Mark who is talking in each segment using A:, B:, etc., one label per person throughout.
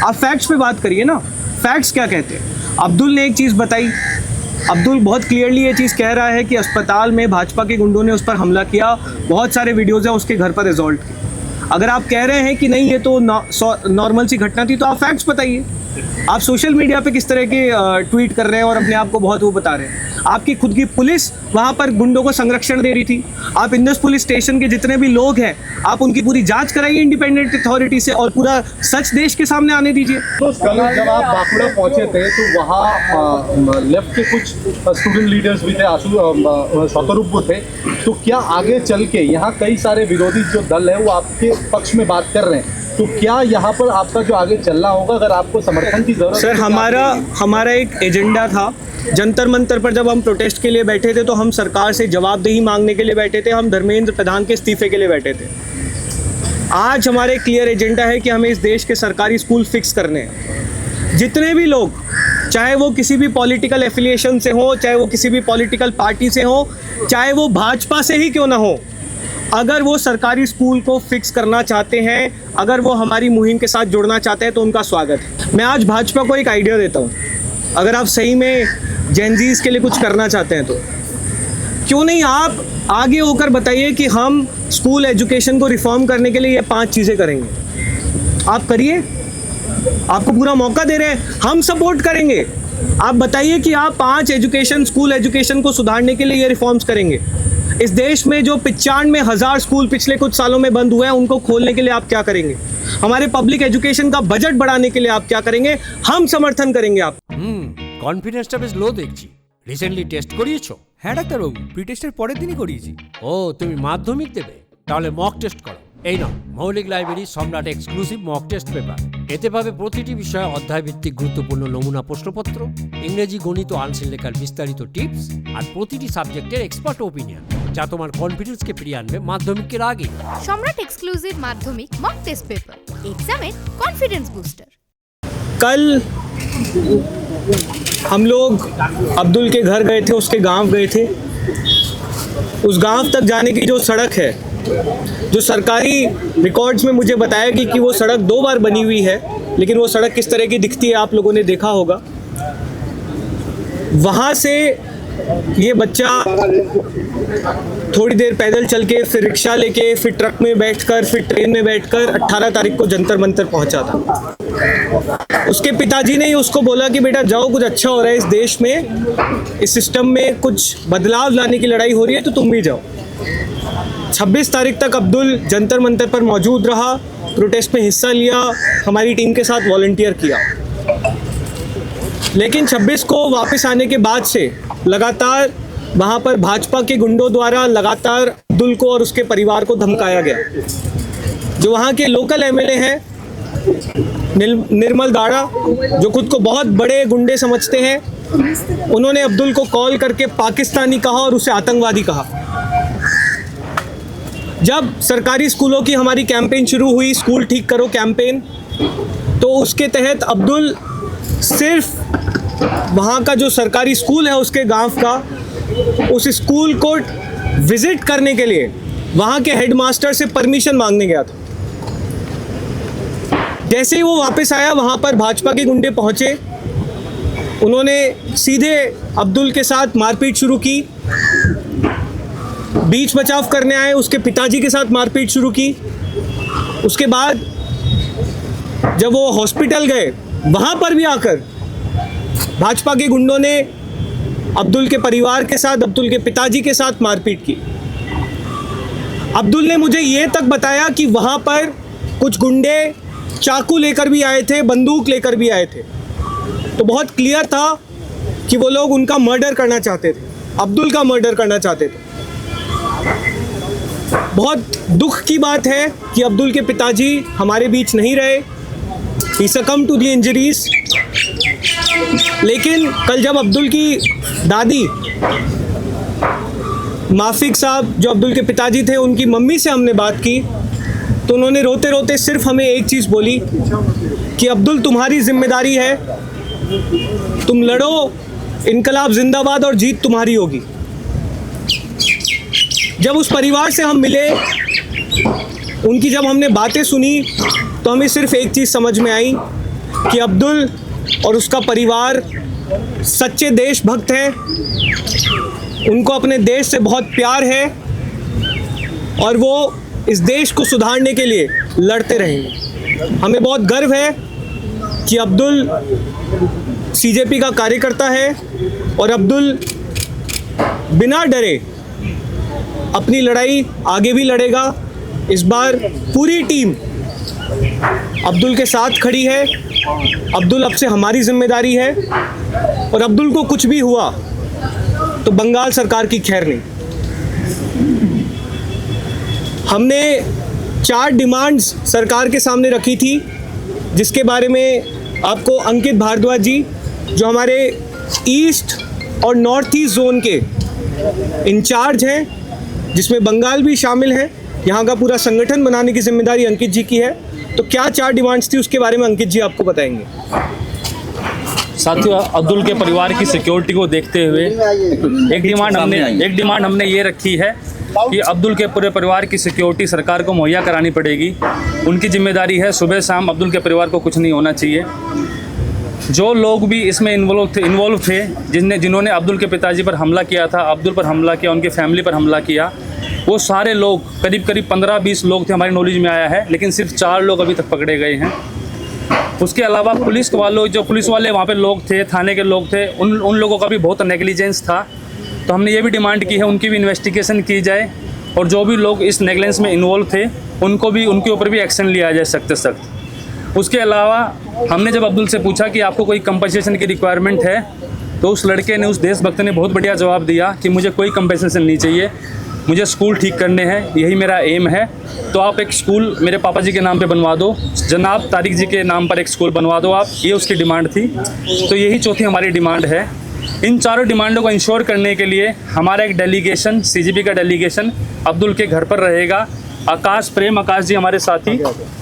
A: आप फैक्ट्स पे बात करिए ना, फैक्ट्स क्या कहते हैं। अब्दुल ने एक चीज़ बताई, अब्दुल बहुत क्लियरली ये चीज़ कह रहा है कि अस्पताल में भाजपा के गुंडों ने उस पर हमला किया, बहुत सारे वीडियोज़ हैं उसके घर पर रिजॉल्ट की। अगर आप कह रहे हैं कि नहीं ये तो नॉर्मल सी घटना थी, तो आप फैक्ट्स बताइए। आप सोशल मीडिया पे किस तरह के ट्वीट कर रहे हैं और अपने आप को बहुत वो बता रहे हैं। आपकी खुद की पुलिस वहाँ पर गुंडों को संरक्षण दे रही थी। आप इंदस पुलिस स्टेशन के जितने भी लोग हैं, आप उनकी पूरी जांच कराइए इंडिपेंडेंट अथॉरिटी से और पूरा सच देश के सामने आने दीजिए।
B: तो कल जब आप बांकुड़ा पहुंचे थे तो वहाँ लेफ्ट के कुछ स्टूडेंट लीडर्स भी थे, आशु शतरूप थे, तो क्या आगे चल के यहाँ कई सारे विरोधी जो दल है वो आपके पक्ष में बात कर रहे हैं, तो क्या यहाँ पर आपका जो आगे चलना होगा अगर आपको समर्थन की जरूरत?
A: सर, हमारा एक एजेंडा था। जंतर मंतर पर जब हम प्रोटेस्ट के लिए बैठे थे तो हम सरकार से जवाबदेही मांगने के लिए बैठे थे, हम धर्मेंद्र प्रधान के इस्तीफे के लिए बैठे थे। आज हमारे क्लियर एजेंडा है कि हमें इस देश के सरकारी स्कूल फिक्स करने हैं। जितने भी लोग, चाहे वो किसी भी पॉलिटिकल एफिलिएशन से हो, चाहे वो किसी भी पॉलिटिकल पार्टी से हो, चाहे वो भाजपा से ही क्यों ना हो, अगर वो सरकारी स्कूल को फिक्स करना चाहते हैं, अगर वो हमारी मुहिम के साथ जुड़ना चाहते हैं तो उनका स्वागत है। मैं आज भाजपा को एक आइडिया देता हूँ, अगर आप सही में जेनजीज के लिए कुछ करना चाहते हैं तो क्यों नहीं आप आगे होकर बताइए कि हम स्कूल एजुकेशन को रिफॉर्म करने के लिए ये 5 चीज़ें करेंगे। आप करिए, आपको पूरा मौका दे रहे हैं, हम सपोर्ट करेंगे। आप बताइए कि आप 5 स्कूल एजुकेशन को सुधारने के लिए ये रिफॉर्म्स करेंगे। इस देश में जो 95,000 स्कूल पिछले कुछ सालों में बंद हुए हैं, उनको खोलने के लिए आप क्या करेंगे? हमारे पब्लिक एजुकेशन का बजट बढ़ाने के लिए आप क्या करेंगे? हम समर्थन करेंगे आप।
C: কনফিডেন্সটা বেশ লো দেখছি। রিসেন্টলি টেস্ট করিয়েছো?
D: হ্যাঁ ডাক্তারবাবু, প্রি টেস্টের পরের দিনই করিয়েছি।
C: ও তুমি মাধ্যমিক দেবে, তাহলে মক টেস্ট করো। এই নাও মৌলিক লাইব্রেরি সম্রাট এক্সক্লুসিভ মক টেস্ট পেপার। এতে পাবে প্রতিটি বিষয়ে অধ্যায় ভিত্তিক গুরুত্বপূর্ণ নমুনা প্রশ্নপত্র, ইংরেজি গণিত ও আনসিল লেখার বিস্তারিত টিপস আর প্রতিটি সাবজেক্টের এক্সপার্ট ওপিনিয়ন, যা তোমার কনফিডেন্সকে ফিরিয়ে আনবে মাধ্যমিকের আগে।
E: সম্রাট এক্সক্লুসিভ মাধ্যমিক mock test paper, exam confidence booster.
A: कल हम लोग अब्दुल के घर गए थे, उसके गांव गए थे। उस गांव तक जाने की जो सड़क है, जो सरकारी रिकॉर्ड्स में मुझे बताया कि वो सड़क 2 बार बनी हुई है, लेकिन वो सड़क किस तरह की दिखती है आप लोगों ने देखा होगा। वहाँ से ये बच्चा थोड़ी देर पैदल चल के, फिर रिक्शा लेके, फिर ट्रक में बैठकर, फिर ट्रेन में बैठकर 18 तारीख को जंतर मंतर पहुंचा था। उसके पिताजी ने ही उसको बोला कि बेटा जाओ, कुछ अच्छा हो रहा है इस देश में, इस सिस्टम में कुछ बदलाव लाने की लड़ाई हो रही है, तो तुम भी जाओ। 26 तारीख तक अब्दुल जंतर मंतर पर मौजूद रहा, प्रोटेस्ट में हिस्सा लिया, हमारी टीम के साथ वॉलंटियर किया। लेकिन 26 को वापस आने के बाद से लगातार वहाँ पर भाजपा के गुंडों द्वारा लगातार अब्दुल को और उसके परिवार को धमकाया गया। जो वहाँ के लोकल एमएलए हैं निर्मल दाड़ा, जो खुद को बहुत बड़े गुंडे समझते हैं, उन्होंने अब्दुल को कॉल करके पाकिस्तानी कहा और उसे आतंकवादी कहा। जब सरकारी स्कूलों की हमारी कैंपेन शुरू हुई, स्कूल ठीक करो कैंपेन, तो उसके तहत अब्दुल सिर्फ वहाँ का जो सरकारी स्कूल है उसके गांव का, उस स्कूल को विजिट करने के लिए वहाँ के हेडमास्टर से परमिशन मांगने गया था। जैसे ही वो वापस आया, वहाँ पर भाजपा के गुंडे पहुँचे, उन्होंने सीधे अब्दुल के साथ मारपीट शुरू की। बीच बचाव करने आए उसके पिताजी के साथ मारपीट शुरू की। उसके बाद जब वो हॉस्पिटल गए, वहाँ पर भी आकर भाजपा के गुंडों ने अब्दुल के परिवार के साथ, अब्दुल के पिताजी के साथ मारपीट की। अब्दुल ने मुझे ये तक बताया कि वहाँ पर कुछ गुंडे चाकू लेकर भी आए थे, बंदूक लेकर भी आए थे। तो बहुत क्लियर था कि वो लोग उनका मर्डर करना चाहते थे, अब्दुल का मर्डर करना चाहते थे। बहुत दुख की बात है कि अब्दुल के पिताजी हमारे बीच नहीं रहे, ही सकम टू द इंजरीज। लेकिन कल जब अब्दुल की दादी माफिक साहब, जो अब्दुल के पिताजी थे, उनकी मम्मी से हमने बात की, तो उन्होंने रोते रोते सिर्फ हमें एक चीज़ बोली कि अब्दुल तुम्हारी जिम्मेदारी है, तुम लड़ो, इनकलाब जिंदाबाद और जीत तुम्हारी होगी। जब उस परिवार से हम मिले, उनकी जब हमने बातें सुनी, तो हमें सिर्फ एक चीज़ समझ में आई कि अब्दुल और उसका परिवार सच्चे देशभक्त हैं, उनको अपने देश से बहुत प्यार है और वो इस देश को सुधारने के लिए लड़ते रहेंगे। हमें बहुत गर्व है कि अब्दुल सीजेपी का कार्यकर्ता है और अब्दुल बिना डरे अपनी लड़ाई आगे भी लड़ेगा। इस बार पूरी टीम अब्दुल के साथ खड़ी है। अब्दुल अब से हमारी जिम्मेदारी है और अब्दुल को कुछ भी हुआ तो बंगाल सरकार की खैर नहीं। हमने 4 डिमांड्स सरकार के सामने रखी थी, जिसके बारे में आपको अंकित भारद्वाज जी, जो हमारे ईस्ट और नॉर्थ ईस्ट जोन के इंचार्ज हैं, जिसमें बंगाल भी शामिल है, यहाँ का पूरा संगठन बनाने की जिम्मेदारी अंकित जी की है। तो क्या 4 डिमांड्स थी, उसके बारे में अंकित जी आपको बताएंगे।
F: साथियों, अब्दुल के परिवार की सिक्योरिटी को देखते हुए एक डिमांड हमने ये रखी है कि अब्दुल के पूरे परिवार की सिक्योरिटी सरकार को मुहैया करानी पड़ेगी। उनकी जिम्मेदारी है, सुबह शाम अब्दुल के परिवार को कुछ नहीं होना चाहिए। जो लोग भी इसमें इन्वॉल्व थे जिन्होंने अब्दुल के पिताजी पर हमला किया था, अब्दुल पर हमला किया, उनके फैमिली पर हमला किया, वो सारे लोग करीब 15-20 लोग थे, हमारी नॉलेज में आया है, लेकिन सिर्फ 4 लोग अभी तक पकड़े गए हैं। उसके अलावा पुलिस वाले वहाँ पे लोग थे, थाने के लोग थे, उन लोगों का भी बहुत नेग्लिजेंस था। तो हमने ये भी डिमांड की है उनकी भी इन्वेस्टिगेशन की जाए और जो भी लोग इस नेग्लेंस में इन्वॉल्व थे उनके ऊपर भी एक्शन लिया जाए सख्त। उसके अलावा हमने जब अब्दुल से पूछा कि आपको कोई कंपनसेशन की रिक्वायरमेंट है, तो उस लड़के ने, उस देशभक्त ने बहुत बढ़िया जवाब दिया कि मुझे कोई कंपनसेशन नहीं चाहिए, मुझे स्कूल ठीक करने हैं, यही मेरा एम है। तो आप एक स्कूल मेरे पापा जी के नाम पे बनवा दो, जनाब तारिक जी के नाम पर एक स्कूल बनवा दो आप, ये उसकी डिमांड थी। तो यही चौथी हमारी डिमांड है। इन चारों डिमांडों को इंश्योर करने के लिए हमारा एक डेलीगेशन, सीजीपी का डेलीगेशन अब्दुल के घर पर रहेगा। आकाश जी हमारे साथी,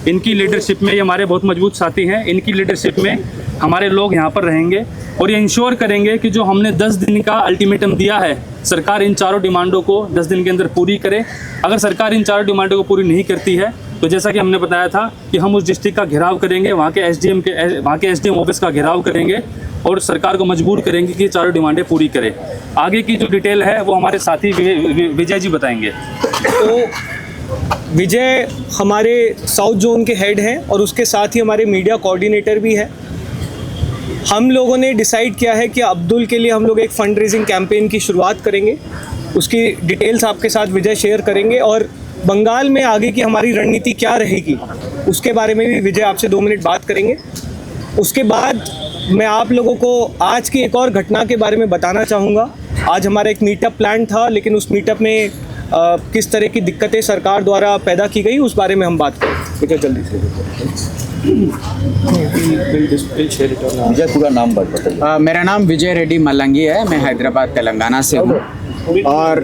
F: इनकी लीडरशिप में, ये हमारे बहुत मजबूत साथी हैं, इनकी लीडरशिप में हमारे लोग यहाँ पर रहेंगे और ये इंश्योर करेंगे कि जो हमने 10 दिन का अल्टीमेटम दिया है, सरकार इन चारों डिमांडों को 10 दिन के अंदर पूरी करे। अगर सरकार इन चारों डिमांडों को पूरी नहीं करती है तो जैसा कि हमने बताया था कि हम उस डिस्ट्रिक्ट का घेराव करेंगे, वहाँ के एसडीएम ऑफिस का घेराव करेंगे और सरकार को मजबूर करेंगे कि चारों डिमांडें पूरी करें। आगे की जो डिटेल है वो हमारे साथी विजय जी बताएंगे।
A: तो विजय हमारे साउथ जोन के हेड हैं और उसके साथ ही हमारे मीडिया कोऑर्डिनेटर भी हैं। हम लोगों ने डिसाइड किया है कि अब्दुल के लिए हम लोग एक फंड रेजिंग कैंपेन की शुरुआत करेंगे। उसकी डिटेल्स आपके साथ विजय शेयर करेंगे और बंगाल में आगे की हमारी रणनीति क्या रहेगी उसके बारे में भी विजय आपसे 2 मिनट बात करेंगे। उसके बाद मैं आप लोगों को आज की एक और घटना के बारे में बताना चाहूँगा। आज हमारा एक मीटअप प्लान था, लेकिन उस मीटअप में किस तरह की दिक्कतें सरकार द्वारा पैदा की गई उस बारे में हम बात करें। विजय जल्दी से
G: विजय पूरा नाम बताइए।
H: मेरा नाम विजय रेड्डी मल्लंगी है, मैं हैदराबाद तेलंगाना से हूँ। और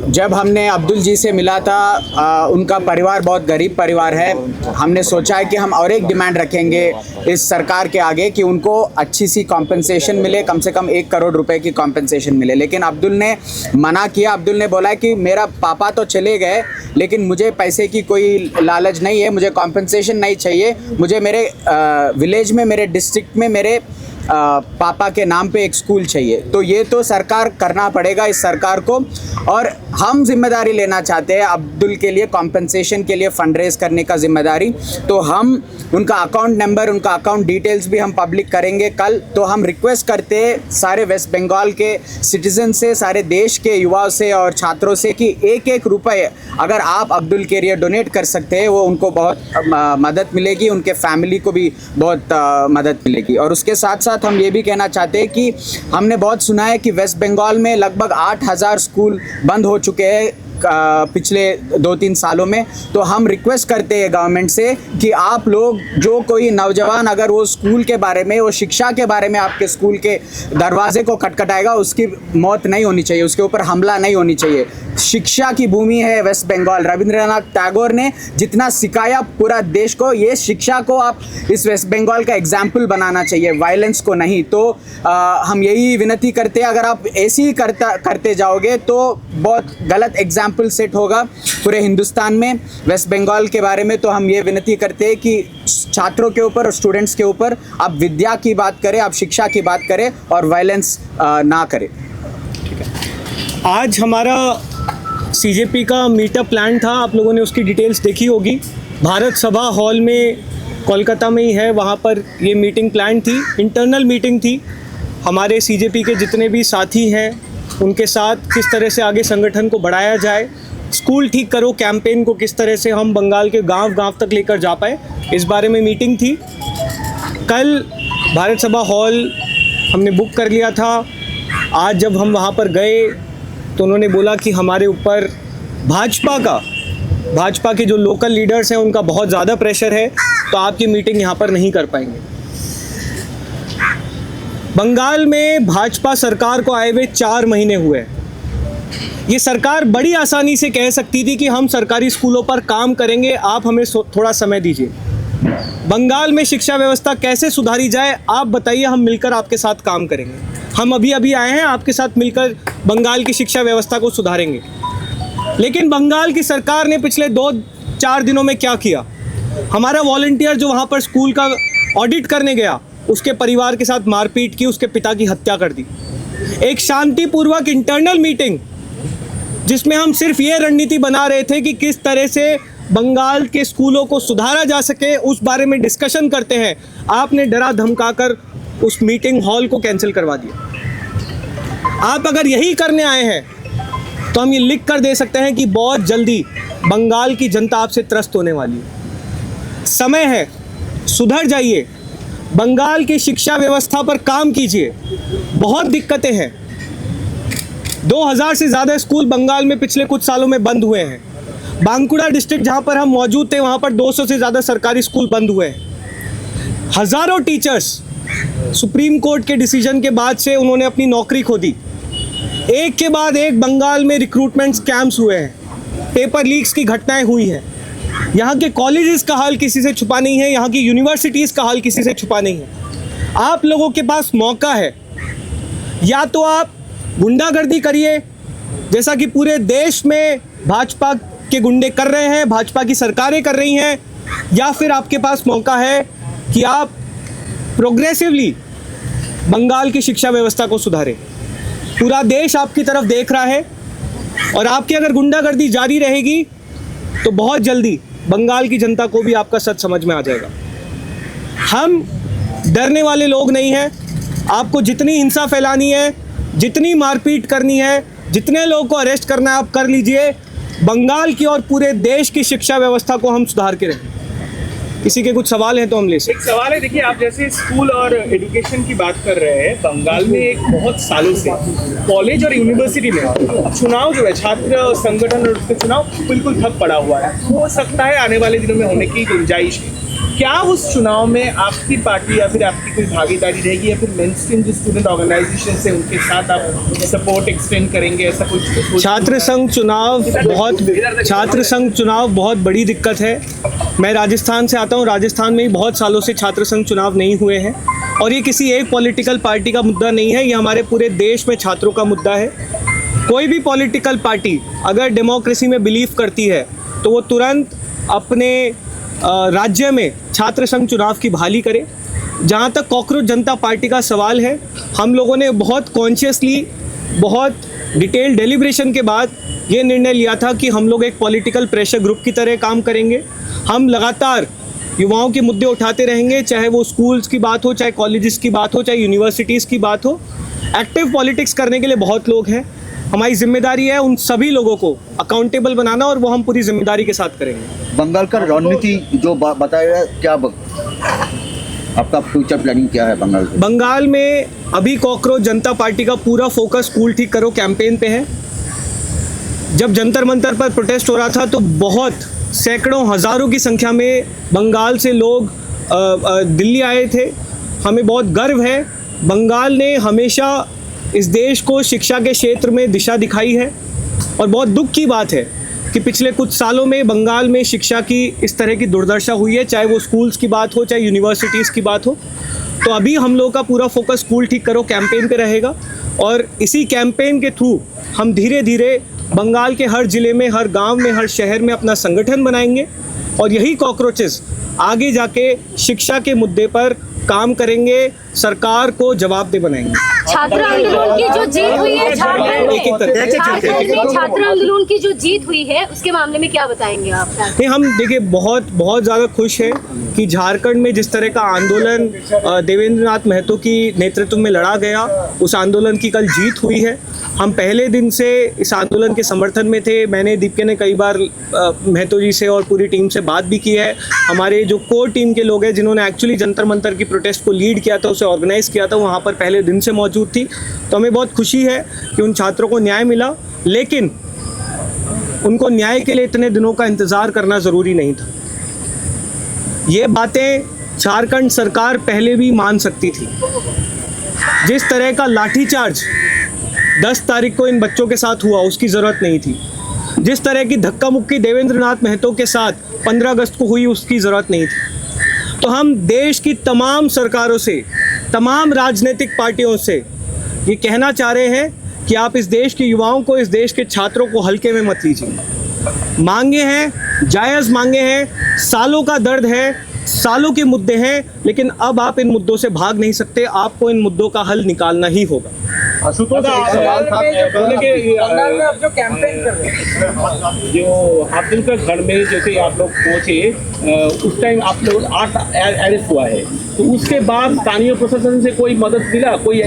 H: जब हमने अब्दुल जी से मिला था, उनका परिवार बहुत गरीब परिवार है। हमने सोचा है कि हम और एक डिमांड रखेंगे इस सरकार के आगे कि उनको अच्छी सी कॉम्पेंसेशन मिले, कम से कम 1 करोड़ रुपए की कॉम्पेंसेशन मिले। लेकिन अब्दुल ने मना किया। अब्दुल ने बोला कि मेरा पापा तो चले गए, लेकिन मुझे पैसे की कोई लालच नहीं है, मुझे कॉम्पेंसेशन नहीं चाहिए, मुझे मेरे विलेज में, मेरे डिस्ट्रिक्ट में मेरे पापा के नाम पे एक स्कूल चाहिए। तो ये तो सरकार करना पड़ेगा इस सरकार को, और हम जिम्मेदारी लेना चाहते हैं अब्दुल के लिए कॉम्पेंसेशन के लिए फंड रेज करने का जिम्मेदारी। तो हम उनका अकाउंट नंबर, उनका अकाउंट डिटेल्स भी हम पब्लिक करेंगे कल। तो हम रिक्वेस्ट करते हैं सारे वेस्ट बंगाल के सिटीजन से, सारे देश के युवाओं से और छात्रों से कि 1-1 रुपये अगर आप अब्दुल के लिए डोनेट कर सकते हैं, वो उनको बहुत मदद मिलेगी, उनके फैमिली को भी बहुत मदद मिलेगी। और उसके साथ साथ हम ये भी कहना चाहते हैं कि हमने बहुत सुना है कि वेस्ट बंगाल में लगभग 8000 स्कूल बंद हो चुके हैं पिछले 2-3 सालों में। तो हम रिक्वेस्ट करते हैं गवर्नमेंट से कि आप लोग, जो कोई नौजवान अगर वो स्कूल के बारे में, वो शिक्षा के बारे में आपके स्कूल के दरवाजे को खटखटाएगा, उसकी मौत नहीं होनी चाहिए, उसके ऊपर हमला नहीं होनी चाहिए। शिक्षा की भूमि है वेस्ट बंगाल। रविंद्रनाथ टैगोर ने जितना सिखाया पूरा देश को, ये शिक्षा को आप इस वेस्ट बंगाल का एग्जाम्पल बनाना चाहिए, वायलेंस को नहीं। तो हम यही विनती करते हैं, अगर आप ऐसे ही करते जाओगे तो बहुत गलत एग्जाम्पल एग्जाम्पल सेट होगा पूरे हिंदुस्तान में। वेस्ट बंगाल के बारे में तो हम ये विनती करते हैं कि छात्रों के ऊपर और स्टूडेंट्स के ऊपर आप विद्या की बात करें, आप शिक्षा की बात करें और वायलेंस ना करें।
A: आज हमारा सीजेपी का मीटअप प्लान था, आप लोगों ने उसकी डिटेल्स देखी होगी। भारत सभा हॉल में कोलकाता में ही है, वहाँ पर ये मीटिंग प्लान थी, इंटरनल मीटिंग थी। हमारे सीजेपी के जितने भी साथी हैं उनके साथ किस तरह से आगे संगठन को बढ़ाया जाए, स्कूल ठीक करो कैंपेन को किस तरह से हम बंगाल के गांव-गांव तक लेकर जा पाए, इस बारे में मीटिंग थी। कल भारत सभा हॉल हमने बुक कर लिया था। आज जब हम वहाँ पर गए तो उन्होंने बोला कि हमारे ऊपर भाजपा के जो लोकल लीडर्स हैं उनका बहुत ज़्यादा प्रेशर है, तो आप ये मीटिंग यहाँ पर नहीं कर पाएंगे। बंगाल में भाजपा सरकार को आए हुए 4 महीने हुए। ये सरकार बड़ी आसानी से कह सकती थी कि हम सरकारी स्कूलों पर काम करेंगे, आप हमें थोड़ा समय दीजिए। बंगाल में शिक्षा व्यवस्था कैसे सुधारी जाए आप बताइए, हम मिलकर आपके साथ काम करेंगे। हम अभी आए हैं, आपके साथ मिलकर बंगाल की शिक्षा व्यवस्था को सुधारेंगे। लेकिन बंगाल की सरकार ने पिछले 2-4 दिनों में क्या किया? हमारा वॉलंटियर जो वहाँ पर स्कूल का ऑडिट करने गया, उसके परिवार के साथ मारपीट की, उसके पिता की हत्या कर दी। एक शांतिपूर्वक इंटरनल मीटिंग जिसमें हम सिर्फ ये रणनीति बना रहे थे कि किस तरह से बंगाल के स्कूलों को सुधारा जा सके, उस बारे में डिस्कशन करते हैं। आपने डरा धमकाकर उस मीटिंग हॉल को कैंसिल करवा दिया। आप अगर यही करने आए हैं तो हम ये लिख कर दे सकते हैं कि बहुत जल्दी बंगाल की जनता आपसे त्रस्त होने वाली है। समय है, सुधर जाइए, बंगाल की शिक्षा व्यवस्था पर काम कीजिए। बहुत दिक्कतें हैं। 2000 से ज़्यादा स्कूल बंगाल में पिछले कुछ सालों में बंद हुए हैं। बांकुड़ा डिस्ट्रिक्ट जहाँ पर हम मौजूद थे वहाँ पर 200 से ज़्यादा सरकारी स्कूल बंद हुए हैं। हज़ारों टीचर्स सुप्रीम कोर्ट के डिसीजन के बाद से उन्होंने अपनी नौकरी खो दी। एक के बाद एक बंगाल में रिक्रूटमेंट स्कैम्स हुए हैं, पेपर लीक्स की घटनाएं हुई हैं। यहाँ के कॉलेजेस का हाल किसी से छुपा नहीं है, यहाँ की यूनिवर्सिटीज़ का हाल किसी से छुपा नहीं है। आप लोगों के पास मौका है, या तो आप गुंडागर्दी करिए जैसा कि पूरे देश में भाजपा के गुंडे कर रहे हैं, भाजपा की सरकारें कर रही हैं, या फिर आपके पास मौका है कि आप प्रोग्रेसिवली बंगाल की शिक्षा व्यवस्था को सुधारें। पूरा देश आपकी तरफ देख रहा है और आपकी अगर गुंडागर्दी जारी रहेगी तो बहुत जल्दी बंगाल की जनता को भी आपका सच समझ में आ जाएगा। हम डरने वाले लोग नहीं हैं। आपको जितनी हिंसा फैलानी है, जितनी मारपीट करनी है, जितने लोगों को अरेस्ट करना है आप कर लीजिए। बंगाल की और पूरे देश की शिक्षा व्यवस्था को हम सुधार के रहें। किसी के कुछ सवाल हैं तो हम ले सकते हैं।
I: एक सवाल है, देखिए आप जैसे स्कूल और एजुकेशन की बात कर रहे हैं, बंगाल में एक बहुत सालों से कॉलेज और यूनिवर्सिटी में चुनाव जो है, छात्र संगठन और उसके चुनाव बिल्कुल ठप पड़ा हुआ है। हो सकता है आने वाले दिनों में होने की गुंजाइश है। क्या उस चुनाव में आपकी पार्टी या फिर आपकी कोई भागीदारी रहेगी, या फिर मेनस्ट्रीम जो स्टूडेंट ऑर्गेनाइजेशन से उनके साथ आप सपोर्ट एक्सटेंड करेंगे, ऐसा कुछ?
A: छात्र संघ चुनाव बहुत बड़ी दिक्कत है। मैं राजस्थान से आता हूँ, राजस्थान में ही बहुत सालों से छात्र संघ चुनाव नहीं हुए हैं और ये किसी एक पॉलिटिकल पार्टी का मुद्दा नहीं है, ये हमारे पूरे देश में छात्रों का मुद्दा है। कोई भी पॉलिटिकल पार्टी अगर डेमोक्रेसी में बिलीव करती है तो वो तुरंत अपने राज्य में छात्र संघ चुनाव की बहाली करे। जहाँ तक कॉकरोच जनता पार्टी का सवाल है, हम लोगों ने बहुत कॉन्शियसली, बहुत डिटेल डेलिब्रेशन के बाद ये निर्णय लिया था कि हम लोग एक पॉलिटिकल प्रेशर ग्रुप की तरह काम करेंगे। हम लगातार युवाओं के मुद्दे उठाते रहेंगे, चाहे वो स्कूल्स की बात हो, चाहे कॉलेजेस की बात हो, चाहे यूनिवर्सिटीज़ की बात हो। एक्टिव पॉलिटिक्स करने के लिए बहुत लोग हैं। हमारी जिम्मेदारी है उन सभी लोगों को अकाउंटेबल बनाना और वो हम पूरी जिम्मेदारी के साथ करेंगे।
G: बंगाल का रणनीति जो बताया, क्या आपका फ्यूचर प्लानिंग क्या है बंगाल में?
A: बंगाल में अभी कॉकरोच जनता पार्टी का पूरा फोकस स्कूल ठीक करो कैंपेन पे है। जब जंतर मंतर पर प्रोटेस्ट हो रहा था तो बहुत सैकड़ों हज़ारों की संख्या में बंगाल से लोग दिल्ली आए थे। हमें बहुत गर्व है, बंगाल ने हमेशा इस देश को शिक्षा के क्षेत्र में दिशा दिखाई है और बहुत दुख की बात है कि पिछले कुछ सालों में बंगाल में शिक्षा की इस तरह की दुर्दशा हुई है, चाहे वो स्कूल्स की बात हो, चाहे यूनिवर्सिटीज़ की बात हो। तो अभी हम लोगों का पूरा फोकस स्कूल ठीक करो कैंपेन पे रहेगा और इसी कैंपेन के थ्रू हम धीरे धीरे बंगाल के हर ज़िले में, हर गांव में, हर शहर में अपना संगठन बनाएंगे और यही कॉकरोचेस आगे जाके शिक्षा के मुद्दे पर काम करेंगे, सरकार को जवाबदेह बनाएंगे।
J: छात्र आंदोलन की जो जीत हुई है झारखंड
A: एक-एक
J: छात्र आंदोलन की जो जीत हुई है उसके मामले में क्या बताएंगे आप?
A: नहीं, हम देखिए बहुत ज़्यादा खुश हैं कि झारखंड में जिस तरह का आंदोलन देवेंद्र नाथ महतो की नेतृत्व में लड़ा गया, उस आंदोलन की कल जीत हुई है। हम पहले दिन से इस आंदोलन के समर्थन में थे। मैंने, दीपके ने कई बार महतो जी से और पूरी टीम से बात भी की है। हमारे जो कोर टीम के लोग हैं जिन्होंने एक्चुअली जंतर मंतर की प्रोटेस्ट को लीड किया था, उसे ऑर्गेनाइज़ किया था, वहाँ पर पहले दिन से मौजूद थी। तो हमें बहुत खुशी है कि उन छात्रों को न्याय मिला, लेकिन उनको न्याय के लिए इतने दिनों का इंतज़ार करना ज़रूरी नहीं था। ये बातें झारखंड सरकार पहले भी मान सकती थी। जिस तरह का लाठीचार्ज 10 तारीख को इन बच्चों के साथ हुआ, उसकी ज़रूरत नहीं थी। जिस तरह की धक्का मुक्की देवेंद्र नाथ महतो के साथ 15 अगस्त को हुई, उसकी ज़रूरत नहीं थी। तो हम देश की तमाम सरकारों से, तमाम राजनीतिक पार्टियों से ये कहना चाह रहे हैं कि आप इस देश के युवाओं को, इस देश के छात्रों को हल्के में मत लीजिए। मांगे हैं, जायज़ मांगे हैं, सालों का दर्द है, सालों के मुद्दे हैं, लेकिन अब आप इन मुद्दों से भाग नहीं सकते। आपको इन मुद्दों का हल निकालना ही होगा।
B: आशुतोष, एक सवाल था
I: जो कैंपेन कर रहे हैं, जो अब्दुल के घर में जैसे आप लोग पहुंचे, उस टाइम आप लोग 8 अरेस्ट हुआ है, तो उसके बाद स्थानीय प्रशासन से कोई मदद मिला? कोई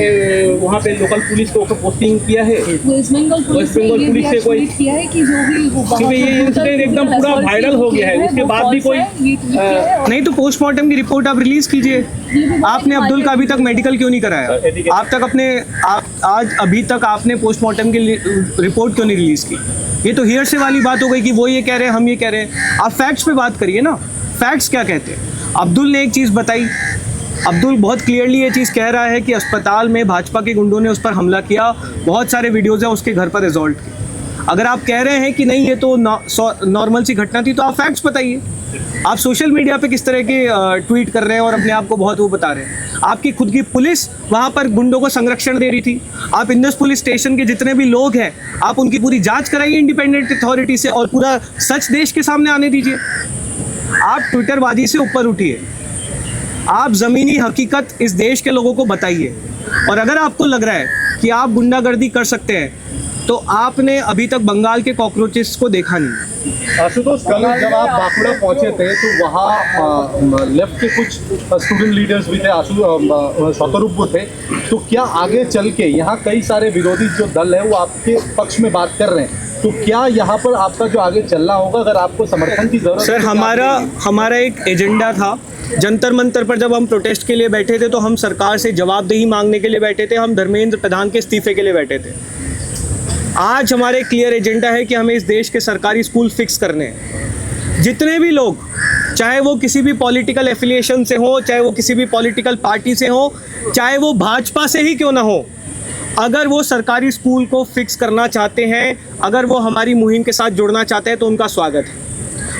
I: वहाँ पे लोकल पुलिस को पोस्टिंग किया है? वेस्ट बंगाल पुलिस से कोई
J: किया है कि जो भी
I: क्योंकि ये इंसिडेंट एकदम पूरा वायरल हो गया है, उसके बाद भी कोई
A: नहीं, तो पोस्टमार्टम की रिपोर्ट आप रिलीज़ कीजिए। आपने अब्दुल का अभी तक मेडिकल क्यों नहीं कराया? आज अभी तक आपने पोस्टमार्टम की रिपोर्ट क्यों नहीं रिलीज़ की? ये तो हियर से वाली बात हो गई कि वो ये कह रहे हैं, हम ये कह रहे हैं। आप फैक्ट्स पे बात करिए ना, फैक्ट्स क्या कहते हैं। अब्दुल ने एक चीज़ बताई, अब्दुल बहुत क्लियरली ये चीज़ कह रहा है कि अस्पताल में भाजपा के गुंडों ने उस पर हमला किया। बहुत सारे वीडियोज़ हैं उसके घर पर रिजॉल्ट के। अगर आप कह रहे हैं कि नहीं ये तो नॉर्मल सी घटना थी, तो आप फैक्ट्स बताइए। आप सोशल मीडिया पे किस तरह के ट्वीट कर रहे हैं और अपने आप को बहुत वो बता रहे हैं। आपकी खुद की पुलिस वहाँ पर गुंडों को संरक्षण दे रही थी। आप इंदस पुलिस स्टेशन के जितने भी लोग हैं, आप उनकी पूरी जांच कराइए इंडिपेंडेंट अथॉरिटी से और पूरा सच देश के सामने आने दीजिए। आप ट्विटरबाजी से ऊपर उठिए, आप ज़मीनी हकीकत इस देश के लोगों को बताइए। और अगर आपको लग रहा है कि आप गुंडागर्दी कर सकते हैं, तो आपने अभी तक बंगाल के कॉकरोचेस को देखा नहीं।
B: आशुतोष, कल जब आप बांकुड़ा पहुंचे थे तो वहाँ लेफ्ट के कुछ स्टूडेंट लीडर्स भी थे, शतरूप थे। तो क्या आगे चल के यहाँ कई सारे विरोधी जो दल है वो आपके पक्ष में बात कर रहे हैं, तो क्या यहाँ पर आपका जो आगे चलना होगा, अगर आपको समर्थन की जरूरत
A: सर, हमारा एक एजेंडा था। जंतर मंतर पर जब हम प्रोटेस्ट के लिए बैठे थे, तो हम सरकार से जवाबदेही मांगने के लिए बैठे थे। हम धर्मेंद्र प्रधान के इस्तीफे के लिए बैठे थे। आज हमारे क्लियर एजेंडा है कि हमें इस देश के सरकारी स्कूल फिक्स करने हैं। जितने भी लोग, चाहे वो किसी भी पॉलिटिकल एफिलिएशन से हो, चाहे वो किसी भी पॉलिटिकल पार्टी से हो, चाहे वो भाजपा से ही क्यों ना हो, अगर वो सरकारी स्कूल को फिक्स करना चाहते हैं, अगर वो हमारी मुहिम के साथ जुड़ना चाहते हैं, तो उनका स्वागत है।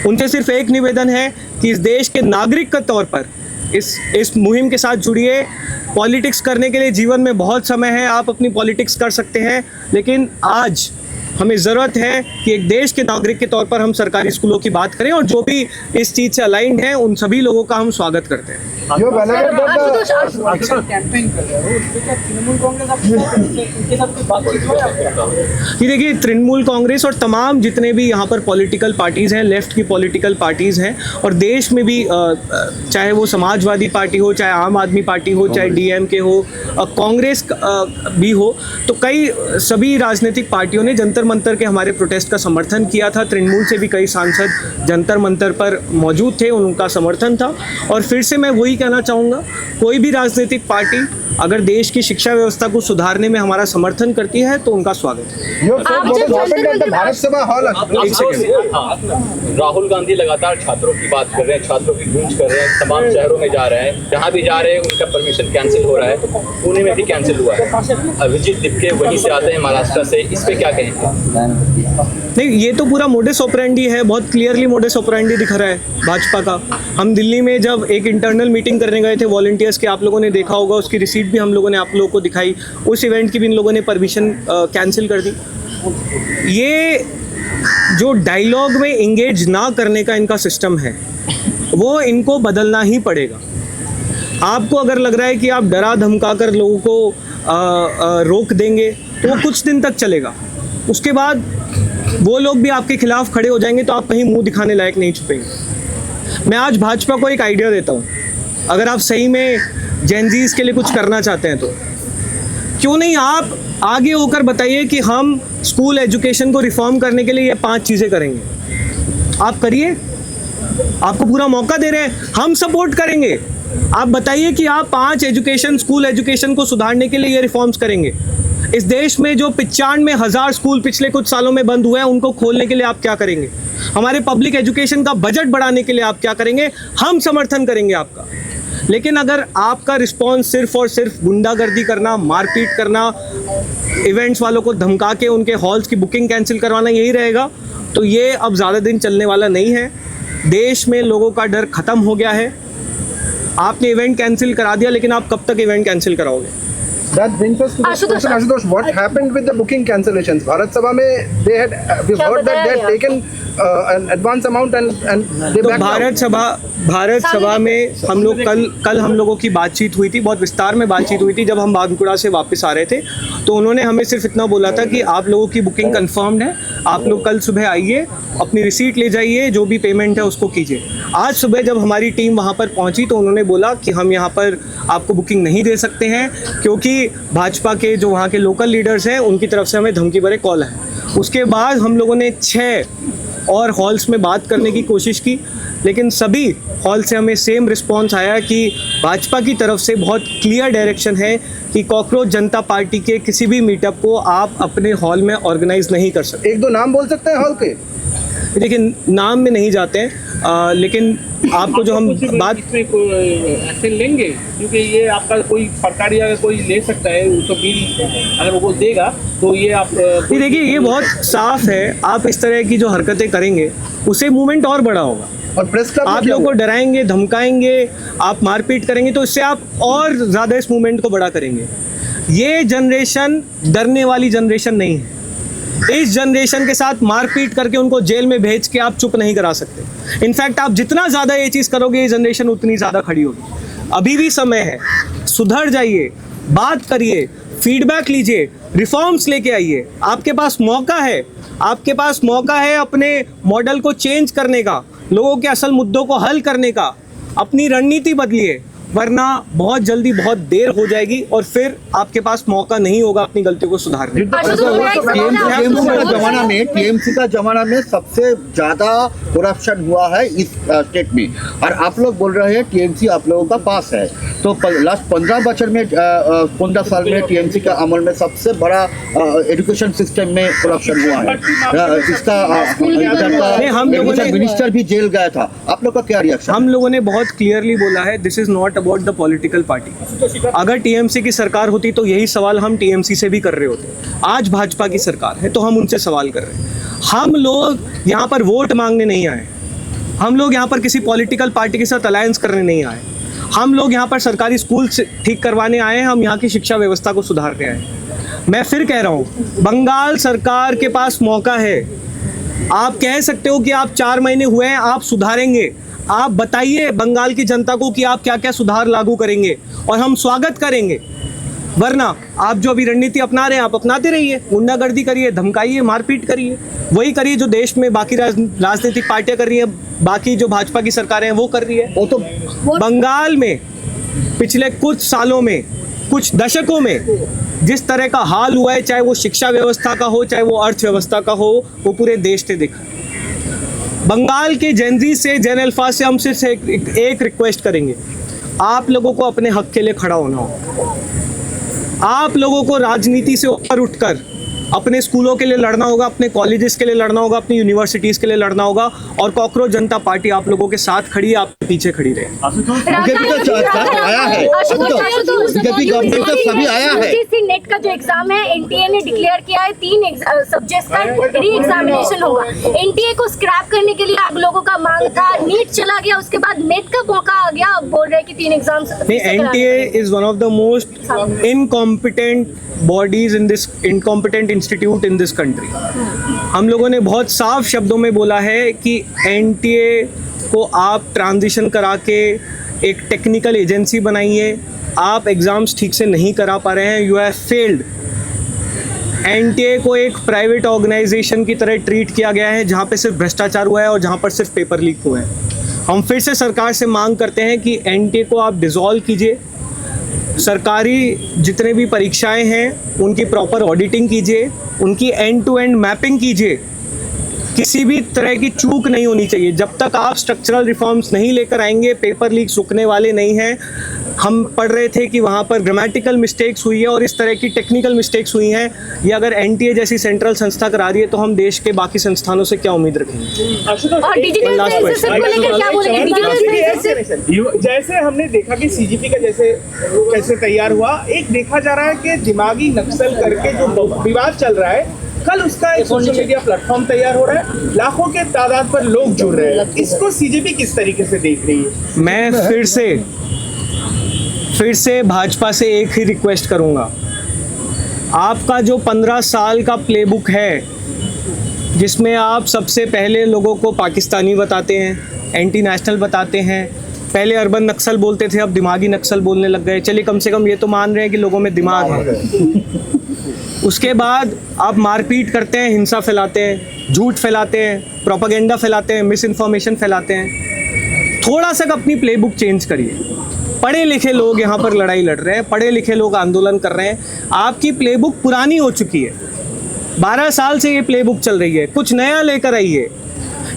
A: उनसे सिर्फ एक निवेदन है कि इस देश के नागरिक के तौर पर इस मुहिम के साथ जुड़िए। पॉलिटिक्स करने के लिए जीवन में बहुत समय है, आप अपनी पॉलिटिक्स कर सकते हैं, लेकिन आज हमें ज़रूरत है कि एक देश के नागरिक के तौर पर हम सरकारी स्कूलों की बात करें, और जो भी इस चीज़ से अलाइंड हैं उन सभी लोगों का हम स्वागत करते हैं। ये देखिए, तृणमूल कांग्रेस और तमाम जितने भी यहाँ पर पॉलिटिकल पार्टीज़ हैं, लेफ्ट की पॉलिटिकल पार्टीज़ हैं, और देश में भी चाहे वो समाजवादी पार्टी हो, चाहे आम आदमी पार्टी हो, चाहे डीएमके हो, कांग्रेस भी हो, तो सभी राजनीतिक पार्टियों ने जंतर मंतर के हमारे प्रोटेस्ट का समर्थन किया था। तृणमूल से भी कई सांसद जंतर मंतर पर मौजूद थे, उनका समर्थन था। और फिर से मैं वही कहना चाहूँगा, कोई भी राजनीतिक पार्टी अगर देश की शिक्षा व्यवस्था को सुधारने में हमारा समर्थन करती है, तो उनका स्वागत है।
K: राहुल गांधी लगातार छात्रों की बात कर रहे हैं, छात्रों की गूंज कर रहे हैं, तमाम शहरों में जा रहे हैं, जहाँ भी जा रहे हैं उनका परमिशन कैंसिल हो रहा है। पुणे में भी कैंसिल हुआ है। अभिजीत दिपके वहीं से आते हैं, महाराष्ट्र से, इस पे क्या कहेंगे?
A: नहीं, ये तो पूरा मोडस ऑपरेंडी है, बहुत क्लियरली मोडस ऑपरेंडी दिख रहा है भाजपा का। हम दिल्ली में जब एक इंटरनल मीटिंग करने गए थे वॉलंटियर्स की, आप लोगों ने देखा होगा, उसकी रिसीट भी हम लोगों ने आप लोगों को दिखाई। उस इवेंट की भी इन लोगों ने परमिशन कैंसिल कर दी। ये जो डायलॉग में इंगेज ना करने का इनका सिस्टम है वो इनको बदलना ही पड़ेगा। आपको अगर लग रहा है कि आप डरा धमका कर लोगों को रोक देंगे तो वो कुछ दिन तक चलेगा, उसके बाद वो लोग भी आपके खिलाफ खड़े हो जाएंगे तो आप कहीं मुंह दिखाने लायक नहीं छुपेंगे। मैं आज भाजपा को एक आइडिया देता हूँ, अगर आप सही में जेनजीज के लिए कुछ करना चाहते हैं तो क्यों नहीं आप आगे होकर बताइए कि हम स्कूल एजुकेशन को रिफॉर्म करने के लिए ये 5 चीज़ें करेंगे। आप करिए, आपको पूरा मौका दे रहे हैं, हम सपोर्ट करेंगे। आप बताइए कि आप 5 एजुकेशन स्कूल एजुकेशन को सुधारने के लिए ये रिफॉर्म्स करेंगे। इस देश में जो 95,000 स्कूल पिछले कुछ सालों में बंद हुए हैं उनको खोलने के लिए आप क्या करेंगे? हमारे पब्लिक एजुकेशन का बजट बढ़ाने के लिए आप क्या करेंगे? हम समर्थन करेंगे आपका। लेकिन अगर आपका रिस्पॉन्स सिर्फ और सिर्फ गुंडागर्दी करना, मारपीट करना, इवेंट्स वालों को धमका के उनके हॉल्स की बुकिंग कैंसिल करवाना यही रहेगा तो ये अब ज़्यादा दिन चलने वाला नहीं है। देश में लोगों का डर ख़त्म हो गया है। आपने इवेंट कैंसिल करा दिया, लेकिन आप कब तक इवेंट कैंसिल कराओगे?
L: That brings us to the question, Ashutosh, what happened with the booking cancellations? Bharat Sabha में we heard that they had taken an advance amount and they backed out.
A: Bharat सभा में हम लोग कल हम लोगों की बातचीत हुई थी, बहुत विस्तार में बातचीत हुई थी। जब हम बांकुड़ा से वापस आ रहे थे तो उन्होंने हमें सिर्फ इतना बोला था कि आप लोगों की बुकिंग कंफर्म्ड है, आप लोग कल सुबह आइए, अपनी रिसीट ले जाइए, जो भी पेमेंट है उसको कीजिए। आज सुबह जब हमारी टीम वहाँ पर पहुँची तो उन्होंने बोला कि हम यहाँ पर आपको बुकिंग नहीं दे सकते हैं क्योंकि भाजपा के जो वहाँ के लोकल लीडर्स हैं उनकी तरफ से हमें धमकी भरे कॉल है। उसके बाद हम लोगों ने 6 और हॉल्स में बात करने की कोशिश की, लेकिन सभी हॉल से हमें सेम रिस्पांस आया कि भाजपा की तरफ से बहुत क्लियर डायरेक्शन है कि कॉकरोच जनता पार्टी के किसी भी मीटअप को आप अपने हॉल में ऑर्गेनाइज नहीं कर सकते।
L: 1-2 नाम बोल सकते हैं हॉल के?
A: लेकिन नाम में नहीं जाते हैं, लेकिन आपको जो हम बात
I: एक्शन लेंगे क्योंकि ये आपका कोई सरकारी अगर कोई ले सकता है उसको बिल अगर वो देगा तो ये आप
A: देखिए ये बहुत साफ है। आप इस तरह की जो हरकतें करेंगे उससे मूवमेंट और बड़ा होगा
L: और प्रेस क्लब
A: आप लोगों को डराएंगे, धमकाएंगे, आप मारपीट करेंगे तो इससे आप और ज़्यादा इस मूवमेंट को बड़ा करेंगे। ये जनरेशन डरने वाली जनरेशन नहीं है। इस जनरेशन के साथ मारपीट करके उनको जेल में भेज के आप चुप नहीं करा सकते। इनफैक्ट आप जितना ज़्यादा ये चीज़ करोगे ये जनरेशन उतनी ज़्यादा खड़ी होगी। अभी भी समय है, सुधर जाइए, बात करिए, फीडबैक लीजिए, रिफॉर्म्स लेके आइए। आपके पास मौका है, आपके पास मौका है अपने मॉडल को चेंज करने का, लोगों के असल मुद्दों को हल करने का। अपनी रणनीति बदलिए, वरना बहुत जल्दी बहुत देर हो जाएगी और फिर आपके पास मौका नहीं होगा अपनी गलतियों को सुधारने का।
G: टीएमसी का जमाना में सबसे ज्यादा करप्शन हुआ है इस स्टेट में, और आप लोग बोल रहे हैं टीएमसी आप लोगों का पास है। तो लास्ट 15 साल में टीएमसी का अमल में सबसे बड़ा एजुकेशन सिस्टम में करप्शन हुआ है। इसका मिनिस्टर भी जेल गया था। आप लोग का क्या रिएक्शन?
A: हम लोगों ने बहुत क्लियरली बोला है, this is not about the political party. अगर टीएमसी की सरकार होती तो यही सवाल हम टीएमसी से भी कर रहे होते। आज भाजपा की सरकार है तो हम उनसे सवाल कर रहे हैं। हम लोग यहाँ पर वोट मांगने नहीं आए, हम लोग यहाँ पर किसी पॉलिटिकल पार्टी के साथ अलायंस करने नहीं आए। हम लोग यहाँ पर सरकारी स्कूल ठीक करवाने आए हैं, हम यहाँ की शिक्षा व्यवस्था को सुधारने आए हैं। मैं फिर कह रहा हूँ, बंगाल सरकार के पास मौका है। आप कह सकते हो कि आप 4 महीने हुए हैं, आप सुधारेंगे। आप बताइए बंगाल की जनता को कि आप क्या क्या सुधार लागू करेंगे और हम स्वागत करेंगे। वरना आप जो अभी रणनीति अपना रहे हैं आप अपनाते रहिए, गुंडागर्दी करिए, धमकाइए, मारपीट करिए, वही करिए जो देश में बाकी राजनीतिक पार्टियां कर रही हैं, बाकी जो भाजपा की सरकारें हैं वो कर रही है।
G: वो तो
A: बंगाल में पिछले कुछ सालों में, कुछ दशकों में जिस तरह का हाल हुआ है, चाहे वो शिक्षा व्यवस्था का हो, चाहे वो अर्थव्यवस्था का हो, वो पूरे देश ने देखा। बंगाल के जेनजी से, जेन अल्फा से हम सिर्फ एक रिक्वेस्ट करेंगे, आप लोगों को अपने हक के लिए खड़ा होना होगा। आप लोगों को राजनीति से ऊपर उठकर अपने स्कूलों के लिए लड़ना होगा, अपने कॉलेजेस के लिए लड़ना होगा, अपनी यूनिवर्सिटीज़ के लिए लड़ना होगा। और कॉकरोच जनता पार्टी आप लोगों के साथ खड़ी है, आपके पीछे खड़ी रहे।
J: नेट का जो एग्जाम है एनटीए ने डिक्लेयर किया है, 3 सब्जेक्ट्स का री एग्जामिनेशन होगा। एनटीए को स्क्रैप करने के लिए आप लोगों का मांग था, नीट चला गया, उसके बाद नेट का मौका आ गया, अब बोल रहे कि 3 exams.
A: NTA is one of the most incompetent bodies in this incompetent institute in this country. हम लोगों ने बहुत साफ शब्दों में बोला है कि एनटीए को आप ट्रांजिशन करा के एक टेक्निकल एजेंसी बनाइए। आप एग्ज़ाम्स ठीक से नहीं करा पा रहे हैं, यू हैव फेल्ड। एनटीए को एक प्राइवेट ऑर्गेनाइजेशन की तरह ट्रीट किया गया है जहाँ पे सिर्फ भ्रष्टाचार हुआ है और जहाँ पर सिर्फ पेपर लीक हुए हैं। हम फिर से सरकार से मांग करते हैं कि एनटीए को आप डिसॉल्व कीजिए, सरकारी जितने भी परीक्षाएं हैं उनकी प्रॉपर ऑडिटिंग कीजिए, उनकी एंड टू एंड मैपिंग कीजिए। किसी भी तरह की चूक नहीं होनी चाहिए। जब तक आप स्ट्रक्चरल रिफॉर्म्स नहीं लेकर आएंगे, पेपर लीक रुकने वाले नहीं हैं। हम पढ़ रहे थे कि वहाँ पर ग्रामेटिकल मिस्टेक्स हुई है और इस तरह की टेक्निकल मिस्टेक्स हुई हैं। ये अगर एनटीए जैसी सेंट्रल संस्था करा रही है तो हम देश के बाकी संस्थानों से क्या उम्मीद रखेंगे?
J: और डिजिटल सेंसस को लेकर क्या बोलेंगे? डिजिटल सेंसस
I: जैसे हमने देखा कि सीजीपी का कैसे तैयार हुआ, एक देखा जा रहा है कि दिमागी नक्सल करके जो विवाद चल रहा है, कल उसका एक सोशल मीडिया प्लेटफॉर्म तैयार हो रहा है, लाखों के तादाद पर लोग जुड़ रहे हैं। इसको सीजीपी किस तरीके से देख रही है?
A: मैं फिर से भाजपा से एक ही रिक्वेस्ट करूंगा। आपका जो 15 साल का प्लेबुक है, जिसमें आप सबसे पहले लोगों को पाकिस्तानी बताते हैं, एंटी नेशनल बताते हैं, पहले अर्बन नक्सल बोलते थे, अब दिमागी नक्सल बोलने लग गए। चलिए कम से कम ये तो मान रहे हैं कि लोगों में दिमाग है। उसके बाद आप मारपीट करते हैं, हिंसा फैलाते हैं, झूठ फैलाते हैं, प्रोपेगेंडा फैलाते हैं, मिस इन्फॉर्मेशन फैलाते हैं। थोड़ा सा अपनी प्लेबुक चेंज करिए। पढ़े लिखे लोग यहाँ पर लड़ाई लड़ रहे हैं, पढ़े लिखे लोग आंदोलन कर रहे हैं। आपकी प्लेबुक पुरानी हो चुकी है, 12 साल से ये प्लेबुक चल रही है। कुछ नया लेकर आइए।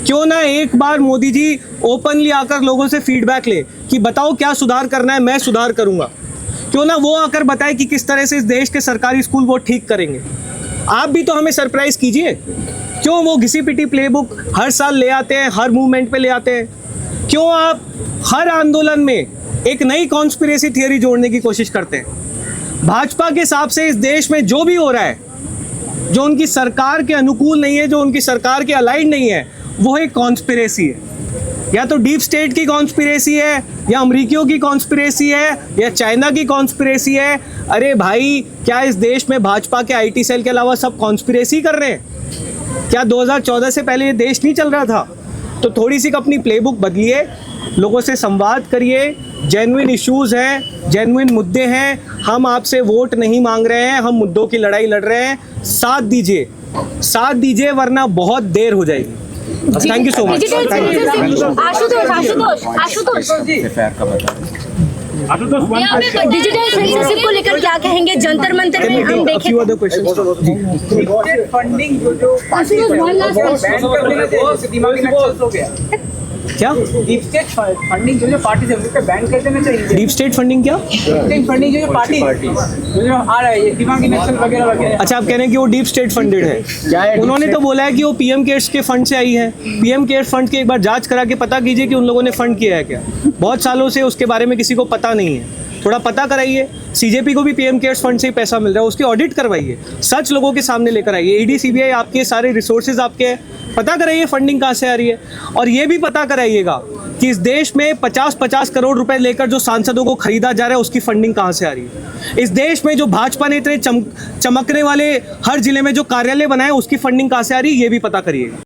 A: क्यों ना एक बार मोदी जी ओपनली आकर लोगों से फीडबैक ले कि बताओ क्या सुधार करना है, मैं सुधार करूँगा। क्यों ना वो आकर बताए कि किस तरह से इस देश के सरकारी स्कूल वो ठीक करेंगे। आप भी तो हमें सरप्राइज कीजिए। क्यों वो घिसी पिटी प्लेबुक हर साल ले आते हैं, हर मूवमेंट पे ले आते हैं? क्यों आप हर आंदोलन में एक नई कॉन्स्पिरेसी थियरी जोड़ने की कोशिश करते हैं? भाजपा के हिसाब से इस देश में जो भी हो रहा है, जो उनकी सरकार के अनुकूल नहीं है, जो उनकी सरकार के अलाइड नहीं है, वो एक कॉन्स्पिरेसी है। या तो डीप स्टेट की कॉन्स्पिरेसी है, या अमरीकियों की कॉन्स्पिरेसी है, या चाइना की कॉन्स्पिरेसी है। अरे भाई, क्या इस देश में भाजपा के आईटी सेल के अलावा सब कॉन्स्पिरेसी कर रहे हैं? क्या 2014 से पहले ये देश नहीं चल रहा था? तो थोड़ी सी अपनी प्लेबुक बदलिए, लोगों से संवाद करिए। जेन्युइन इश्यूज़ हैं, जेन्युइन मुद्दे हैं। हम आपसे वोट नहीं मांग रहे हैं, हम मुद्दों की लड़ाई लड़ रहे हैं। साथ दीजिए वरना बहुत देर हो जाएगी। Thank you so much.
J: Digital censorship को लेकर क्या कहेंगे? जंतर मंतर में हम देखें
D: फंडिंग जो
A: क्या
D: डीप स्टेट फंडिंग जो पार्टी से उसको बैन कर देना चाहिए।
A: डीप स्टेट फंडिंग क्या?
D: फंडिंग जो पार्टी जो आ रहा है, दिमागी नक्सल वगैरह वगैरह।
A: अच्छा, आप कह रहे हैं कि वो डीप स्टेट फंडेड है? उन्होंने तो बोला है कि वो पीएम केयर्स के फंड से आई है। पीएम केयर्स फंड की एक बार जांच करा के पता कीजिए कि उन लोगों ने फंड किया है क्या। बहुत सालों से उसके बारे में किसी को पता नहीं है। थोड़ा पता कराइए। सीजेपी को भी पीएम केयर्स फंड से ही पैसा मिल रहा है, उसकी ऑडिट करवाइए, सच लोगों के सामने लेकर आइए। ईडी सीबीआई आपके सारे रिसोर्सेज आपके हैं, पता कराइए फंडिंग कहाँ से आ रही है। और ये भी पता कराइएगा कि इस देश में 50-50 करोड़ रुपए लेकर जो सांसदों को खरीदा जा रहा है, उसकी फंडिंग कहाँ से आ रही है। इस देश में जो भाजपा ने इतने चमकने वाले हर जिले में जो कार्यालय बनाए, उसकी फंडिंग कहाँ से आ रही है, ये भी पता करिएगा।